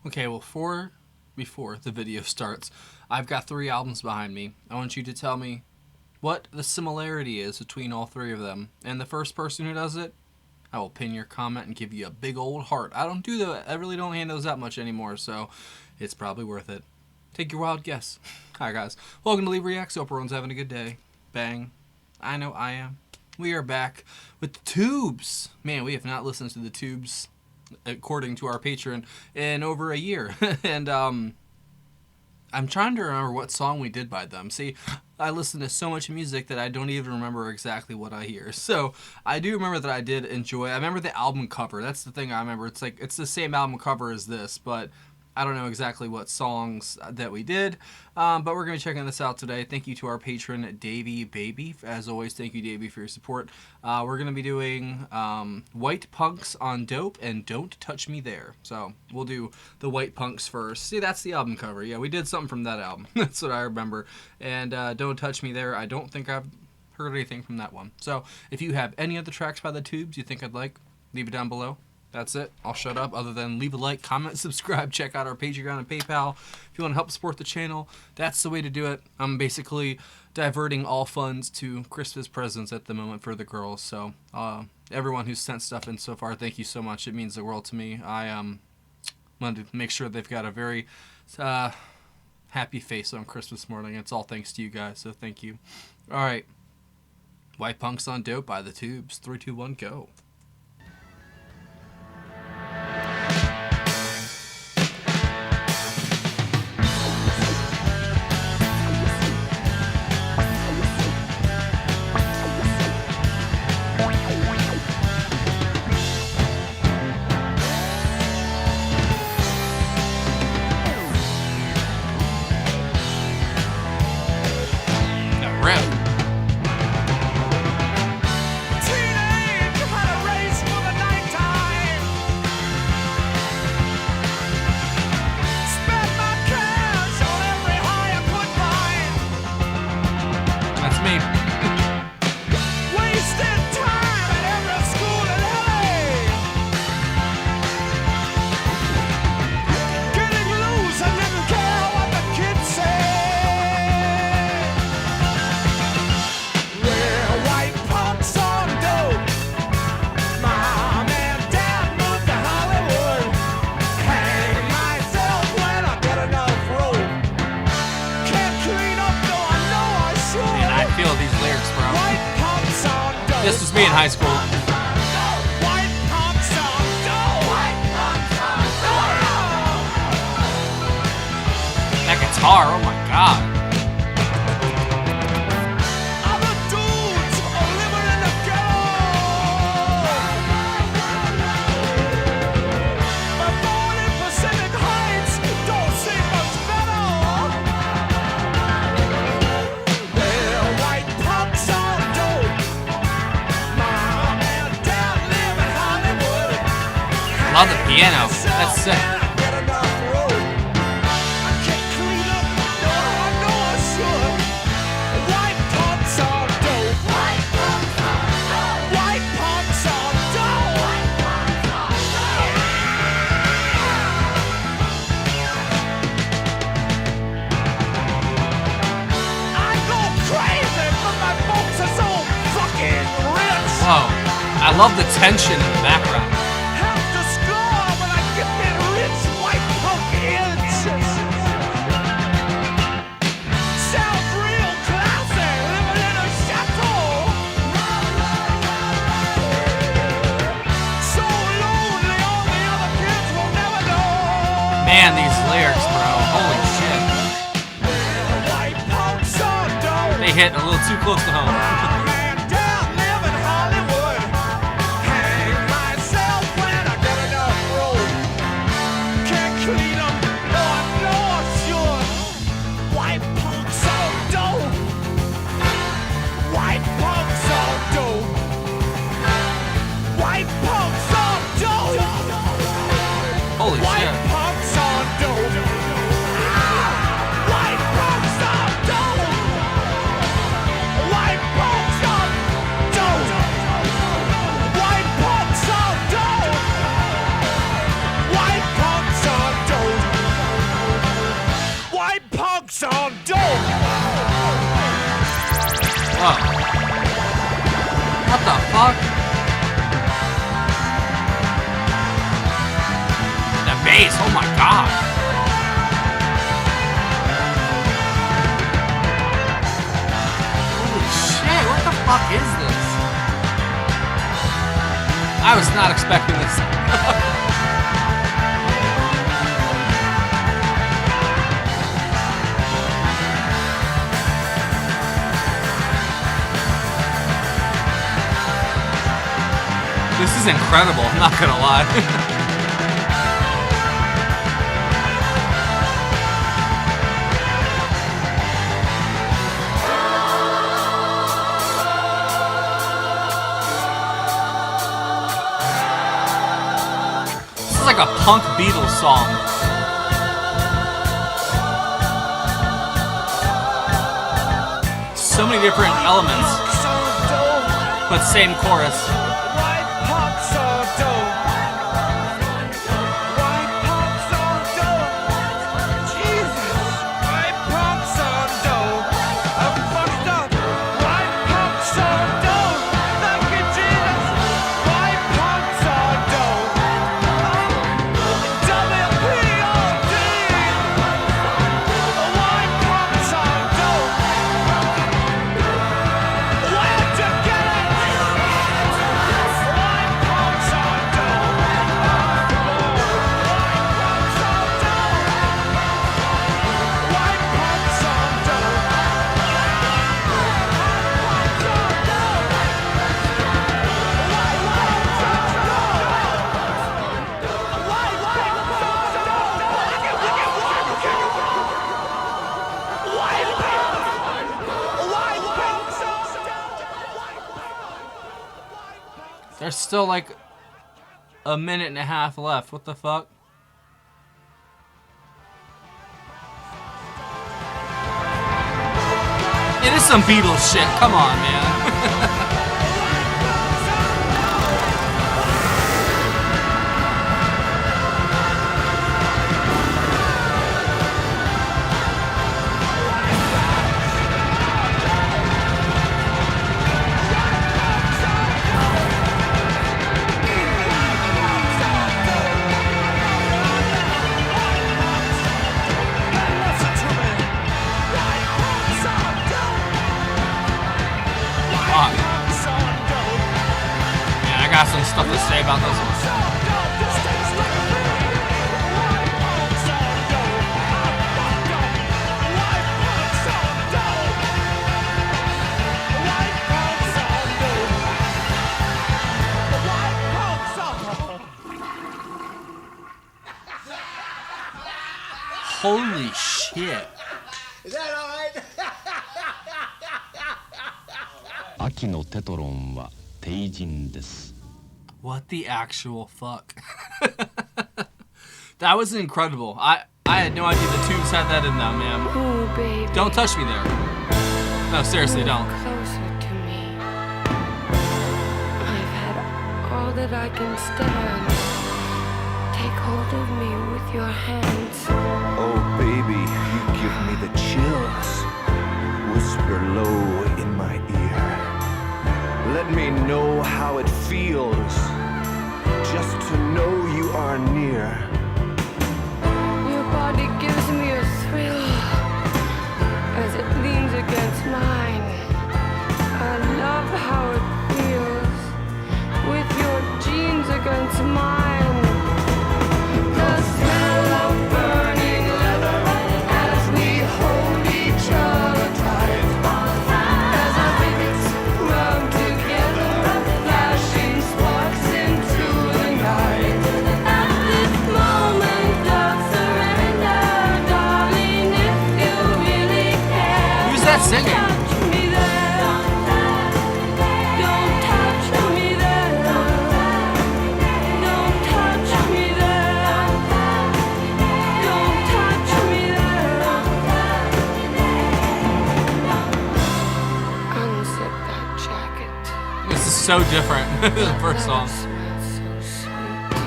Okay, well, before the video starts, I've got 3 albums behind me. I want you to tell me what the similarity is between all 3 of them. And the first person who does it, I will pin your comment and give you a big old heart. I don't do that. I really don't hand those out much anymore, so it's probably worth it. Take your wild guess. Hi, guys. Welcome to Leave Reacts. Hope everyone's having a good day. Bang. I know I am. We are back with the Tubes. Man, we have not listened to the Tubes, according to our patron, in over a year. And I'm trying to remember what song we did by them. See, I listen to so much music that I don't even remember exactly what I hear. So I do remember that I did enjoy. I remember the album cover. That's the thing I remember. It's like it's the same album cover as this, but I don't know exactly what songs that we did, but we're going to be checking this out today. Thank you to our patron, Davybaby. As always, thank you, Davy, for your support. We're going to be doing White Punks on Dope and Don't Touch Me There. So we'll do the White Punks first. See, that's the album cover. Yeah, we did something from that album. That's what I remember. And Don't Touch Me There, I don't think I've heard anything from that one. So if you have any other tracks by the Tubes you think I'd like, leave it down below. That's it. I'll shut up other than leave a like, comment, subscribe, check out our Patreon and PayPal. If you want to help support the channel, that's the way to do it. I'm basically diverting all funds to Christmas presents at the moment for the girls. So everyone who's sent stuff in so far, thank you so much. It means the world to me. I want to make sure they've got a very happy face on Christmas morning. It's all thanks to you guys, so thank you. All right. White Punks on Dope by the Tubes. 3, 2, 1, go. This was me in high school. That guitar, oh my god. Love the piano. That's sick. Whoa. I love the tension in the background. Man, these lyrics, bro. Holy shit. They hit a little too close to home. Holy shit. Oh. What the fuck? The bass, oh my god. Holy shit, what the fuck is this? I was not expecting this. This is incredible, I'm not gonna lie. This is like a punk Beatles song. So many different elements, but same chorus. There's still like a minute and a half left. What the fuck? It is some Beatles shit. Come on, man. I got some stuff to say about this one. Holy shit. Is that alright? 秋のテトロンは帝人です。 What the actual fuck? That was incredible. I had no idea the tubes had that in them, man. Ooh, baby. Don't touch me there. No, seriously, don't. Closer to me. I've had all that I can stand. Take hold of me with your hands. Oh, baby, you give me the chills. Whisper low in my ear. Let me know how it feels just to know you are near. Your body gives me a thrill as it leans against mine. I love how it feels with your jeans against mine. The smell of burning leather as we hold each other tight. As our rivets rub together, flashing sparks into the night. At this moment of surrender, darling, if you really care, Who's that singing? touch me there. Don't touch me there. Don't touch me there. Don't touch me there. Unzip that jacket. This is so different than the first song. Smells so sweet.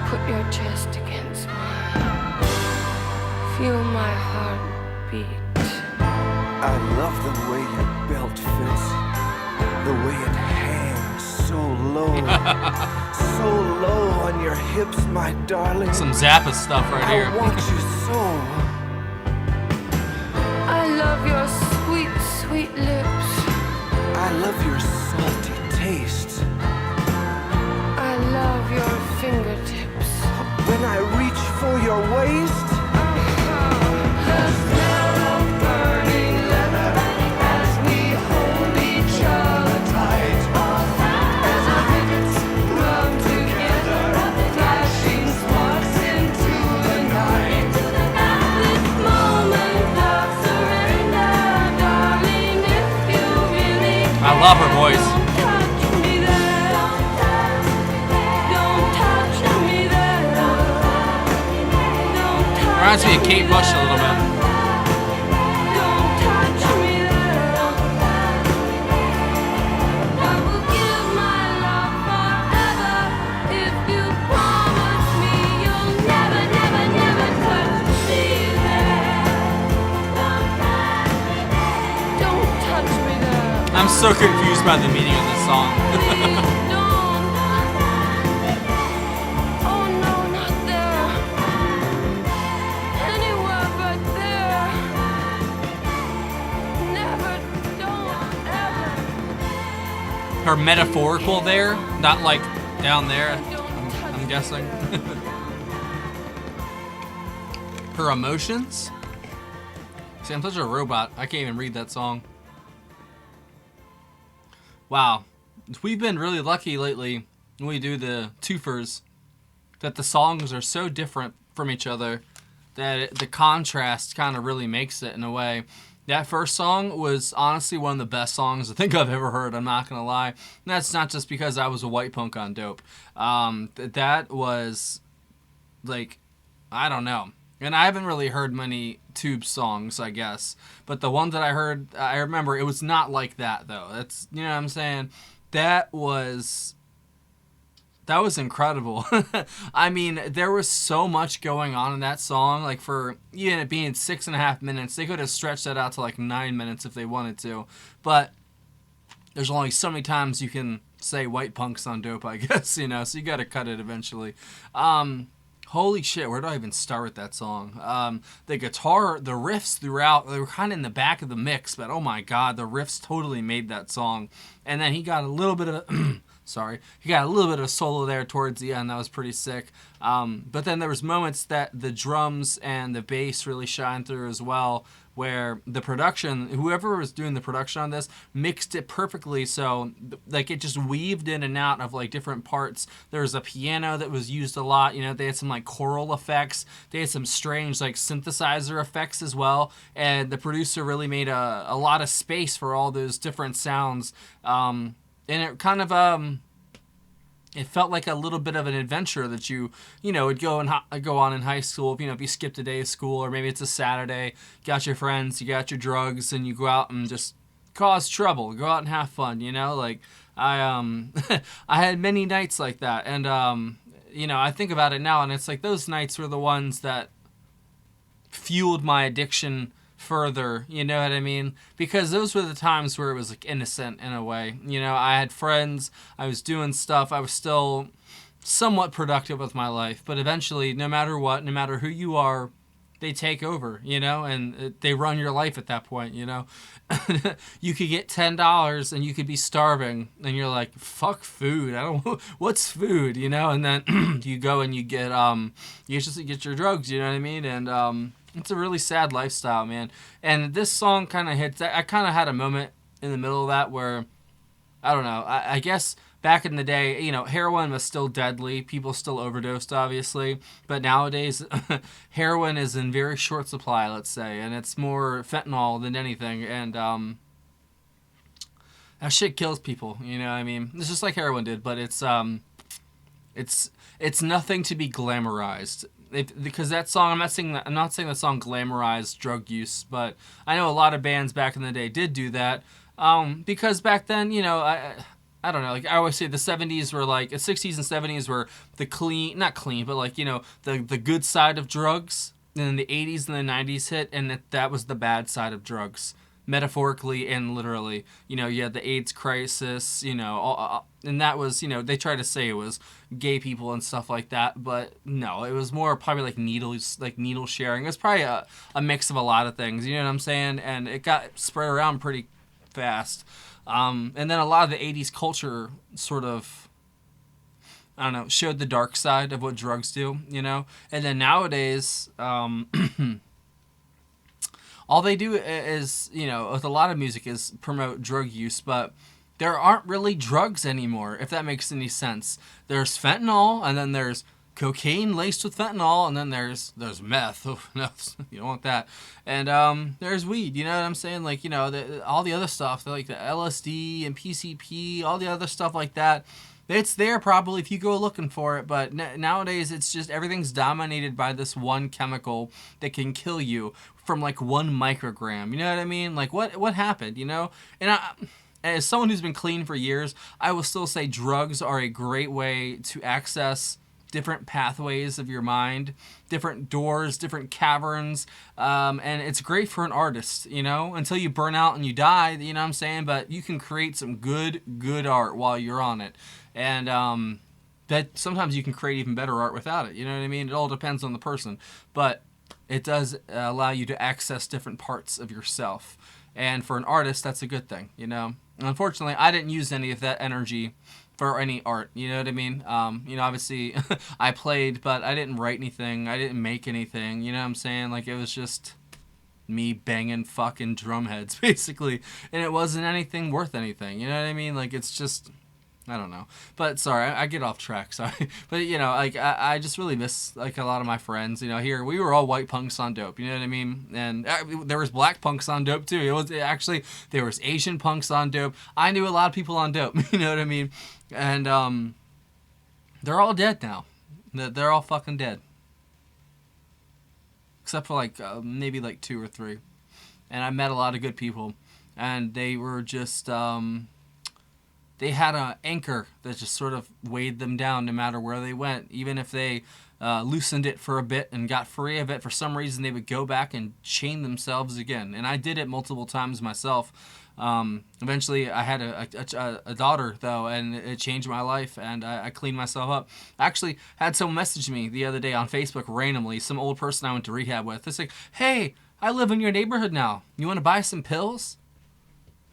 Put your chest against mine. Feel my heart beat. I love the way your belt fits, the way it hangs so low, so low on your hips, my darling. Some Zappa stuff right here. I want you so. I love your sweet, sweet lips. I love your salty taste. I love your fingertips. When I reach for your waist, The smell of burning leather as we hold each other tight. As our rivets rub together, flashing sparks into the night. This moment of surrender, darling, if you really I love her voice. touch me there. Don't touch me there. Don't touch Reminds me of Kate Bush a little bit. Don't touch me there. I will give my love forever if you promise me you'll never, never, never touch me there. Don't touch me there. I'm so confused by the meaning of this song. Oh no, not there. Anywhere but there. Never, don't ever. Her metaphorical there, not like down there, Don't touch I'm guessing. Her emotions? See, I'm such a robot. I can't even read that song. Wow. We've been really lucky lately when we do the twofers that the songs are so different from each other that the contrast kind of really makes it in a way. That first song was honestly one of the best songs I think I've ever heard, I'm not going to lie. And that's not just because I was a white punk on dope. That was, like, I don't know. And I haven't really heard many Tube songs, I guess. But the one that I heard, I remember it was not like that, though. That's, you know what I'm saying? That was incredible. I mean, there was so much going on in that song. Like, for even it being 6.5 minutes, they could have stretched that out to like 9 minutes if they wanted to. But there's only so many times you can say white punks on dope, I guess, you know, so you got to cut it eventually. Holy shit, where do I even start with that song? The guitar, the riffs throughout, they were kind of in the back of the mix, but oh my god, the riffs totally made that song. And then he got a little bit of he got a little bit of solo there towards the end. That was pretty sick. But then there was moments that the drums and the bass really shined through as well, where the production, whoever was doing the production on this, mixed it perfectly. So like it just weaved in and out of like different parts. There was a piano that was used a lot. You know, they had some like choral effects. They had some strange like synthesizer effects as well. And the producer really made a lot of space for all those different sounds. And it kind of it felt like a little bit of an adventure that you know, would go on in high school. You know, if you skipped a day of school, or maybe it's a Saturday, you got your friends, you got your drugs, and you go out and just cause trouble, go out and have fun. You know, like I I had many nights like that, and you know, I think about it now, and it's like those nights were the ones that fueled my addiction further, you know what I mean? Because those were the times where it was like innocent in a way. You know, I had friends, I was doing stuff, I was still somewhat productive with my life, but eventually, no matter what, no matter who you are, they take over, you know, and they run your life at that point, you know. You could get $10 and you could be starving, and you're like, fuck food, I don't what's food, you know? And then you go and you get you just get your drugs, you know what I mean? And it's a really sad lifestyle, man. And this song kind of hits. I kind of had a moment in the middle of that where, I don't know, I guess back in the day, you know, heroin was still deadly. People still overdosed, obviously. But nowadays, heroin is in very short supply, let's say. And it's more fentanyl than anything. And that shit kills people, you know what I mean? It's just like heroin did, but it's nothing to be glamorized. Because that song, I'm not saying that song glamorized drug use, but I know a lot of bands back in the day did do that. Because back then, you know, I don't know, like I always say the 70s were like, the 60s and 70s were the not clean, but like, you know, the good side of drugs. And then the 80s and the 90s hit, and that was the bad side of drugs. metaphorically and literally. You know, you had the AIDS crisis, you know, and that was, you know, they try to say it was gay people and stuff like that, but no, it was more probably like needle sharing. It was probably a mix of a lot of things, you know what I'm saying? And it got spread around pretty fast. And then a lot of the 80s culture sort of, I don't know, showed the dark side of what drugs do, you know? And then nowadays, all they do is, you know, with a lot of music is promote drug use, but there aren't really drugs anymore, if that makes any sense. There's fentanyl, and then there's cocaine laced with fentanyl, and then there's meth. Oh, no, you don't want that. And there's weed, you know what I'm saying? Like, you know, all the other stuff, like the LSD and PCP, all the other stuff like that. It's there probably if you go looking for it, but nowadays it's just everything's dominated by this one chemical that can kill you from like 1 microgram. You know what I mean? Like what happened, you know? And as someone who's been clean for years, I will still say drugs are a great way to access different pathways of your mind, different doors, different caverns, and it's great for an artist, you know, until you burn out and you die, you know what I'm saying? But you can create some good art while you're on it. And that sometimes you can create even better art without it, you know what I mean? It all depends on the person, but it does allow you to access different parts of yourself. And for an artist, that's a good thing, you know? And unfortunately, I didn't use any of that energy for any art, you know what I mean? You know, obviously, I played, but I didn't write anything. I didn't make anything, you know what I'm saying? Like, it was just me banging fucking drum heads, basically. And it wasn't anything worth anything, you know what I mean? Like, it's just... I don't know. But sorry, I get off track, sorry. But, you know, like, I just really miss, like, a lot of my friends. You know, here, we were all white punks on dope, you know what I mean? And there was black punks on dope, too. There was Asian punks on dope. I knew a lot of people on dope, you know what I mean? And, they're all dead now. They're all fucking dead. Except for, like, maybe, like, 2 or 3. And I met a lot of good people. And they were just, they had an anchor that just sort of weighed them down no matter where they went. Even if they loosened it for a bit and got free of it, for some reason they would go back and chain themselves again. And I did it multiple times myself. Eventually I had a daughter, though, and it changed my life, and I cleaned myself up. I actually had someone message me the other day on Facebook randomly, some old person I went to rehab with. It's like, hey, I live in your neighborhood now. You want to buy some pills?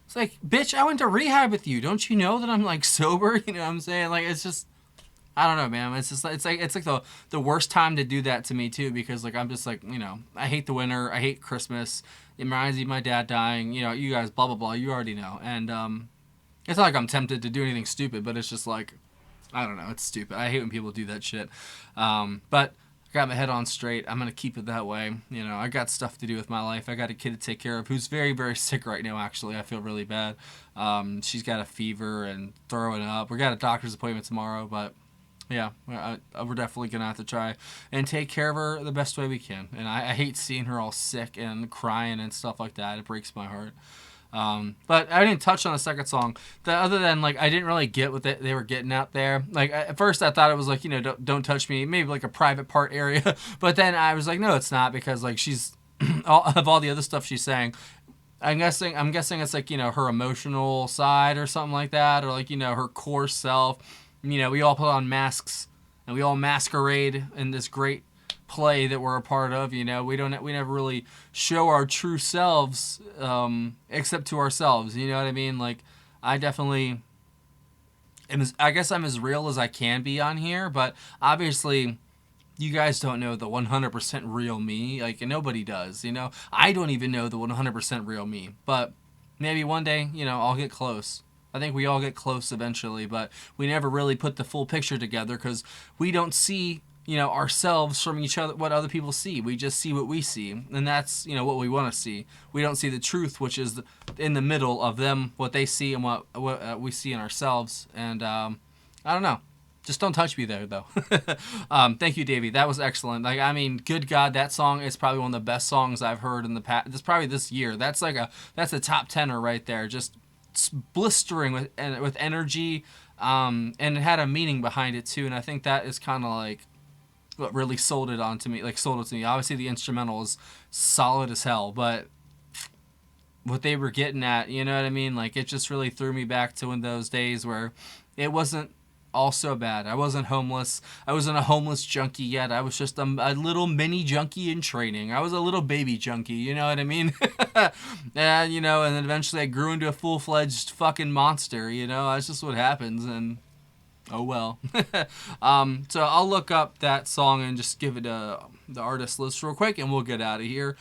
It's like, bitch, I went to rehab with you. Don't you know that I'm, like, sober? You know what I'm saying? Like, it's just, I don't know, man. It's just, it's like the worst time to do that to me, too, because, like, I'm just, like, you know, I hate the winter. I hate Christmas. It reminds me of my dad dying. You know, you guys, blah, blah, blah. You already know. And it's not like I'm tempted to do anything stupid, but it's just, like, I don't know. It's stupid. I hate when people do that shit. But I got my head on straight. I'm going to keep it that way. You know, I got stuff to do with my life. I got a kid to take care of who's very, very sick right now, actually. I feel really bad. She's got a fever and throwing up. We got a doctor's appointment tomorrow, but yeah, we're definitely going to have to try and take care of her the best way we can. And I hate seeing her all sick and crying and stuff like that. It breaks my heart. But I didn't touch on the second song. Other than, like, I didn't really get what they were getting out there. Like, at first I thought it was like, you know, don't touch me, maybe like a private part area. But then I was like, no, it's not, because, like, she's of all the other stuff she's saying, I'm guessing it's like, you know, her emotional side or something like that, or like, you know, her core self. You know, we all put on masks and we all masquerade in this great play that we're a part of. You know, we never really show our true selves, except to ourselves. You know what I mean? Like, I definitely I guess I'm as real as I can be on here, but obviously you guys don't know the 100% real me. Like, nobody does, you know? I don't even know the 100% real me, but maybe one day, you know, I'll get close. I think we all get close eventually, but we never really put the full picture together because we don't see, you know, ourselves from each other, what other people see. We just see what we see, and that's, you know, what we want to see. We don't see the truth, which is in the middle of them, what they see and what we see in ourselves. And I don't know. Just don't touch me there, though. Thank you, Davey. That was excellent. Like, I mean, good God, that song is probably one of the best songs I've heard in the past. It's probably this year. That's a top tenor right there. Just blistering with energy, and it had a meaning behind it too. And I think that is kind of like what really sold it to me. Obviously, the instrumental is solid as hell, but what they were getting at. You know what I mean? Like, it just really threw me back to in those days where it wasn't all so bad. I wasn't homeless. I wasn't a homeless junkie yet. I was just a little mini junkie in training. I was a little baby junkie. You know what I mean? And, you know, and then eventually I grew into a full-fledged fucking monster. You know, that's just what happens. And oh well. So I'll look up that song and just give it the artist list real quick, and we'll get out of here.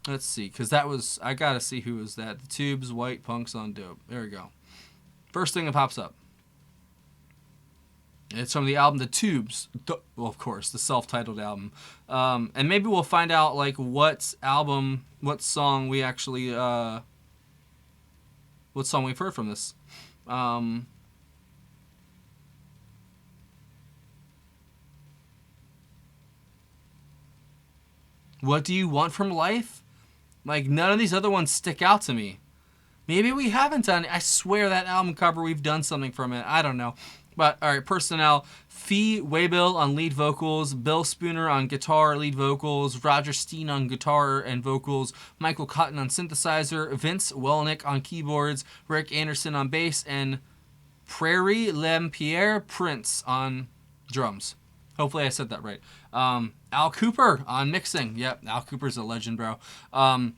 Let's see, because that was, I gotta see who was that. The Tubes, White Punks on Dope. There we go. First thing that pops up. It's from the album The Tubes. Well, of course, the self-titled album. And maybe we'll find out like what song we actually, what song we've heard from this. What do you want from life? Like, none of these other ones stick out to me. Maybe we haven't done it. I swear that album cover, we've done something from it. I don't know. But, all right, personnel. Fee Waybill on lead vocals. Bill Spooner on guitar, lead vocals. Roger Steen on guitar and vocals. Michael Cotton on synthesizer. Vince Welnick on keyboards. Rick Anderson on bass. And Prairie Lempierre Prince on drums. Hopefully I said that right. Al Cooper on mixing. Yep, Al Cooper's a legend, bro.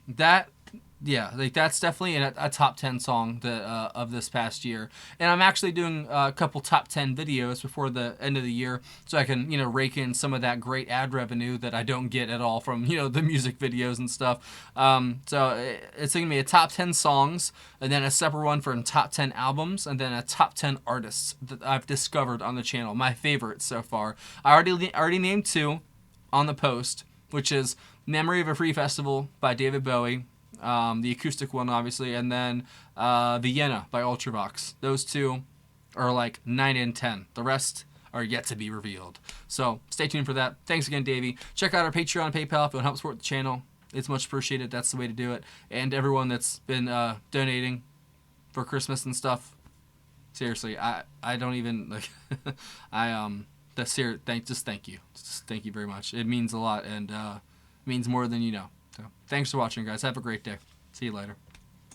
That's definitely a top 10 song of this past year. And I'm actually doing a couple top 10 videos before the end of the year, so I can, rake in some of that great ad revenue that I don't get at all from, the music videos and stuff. So it's going to be a top 10 songs, and then a separate one for top 10 albums, and then a top 10 artists that I've discovered on the channel, my favorites so far. I already named 2 on the post, which is Memory of a Free Festival by Davybaby, the acoustic one, obviously, and then Vienna by Ultravox. Those 2 are like 9 and 10. The rest are yet to be revealed. So stay tuned for that. Thanks again, Davey. Check out our Patreon and PayPal if you want to help support the channel. It's much appreciated. That's the way to do it. And everyone that's been donating for Christmas and stuff. Seriously, I don't even like. That's here. Thank you. Just thank you very much. It means a lot, and means more than you know. So thanks for watching, guys. Have a great day. See you later.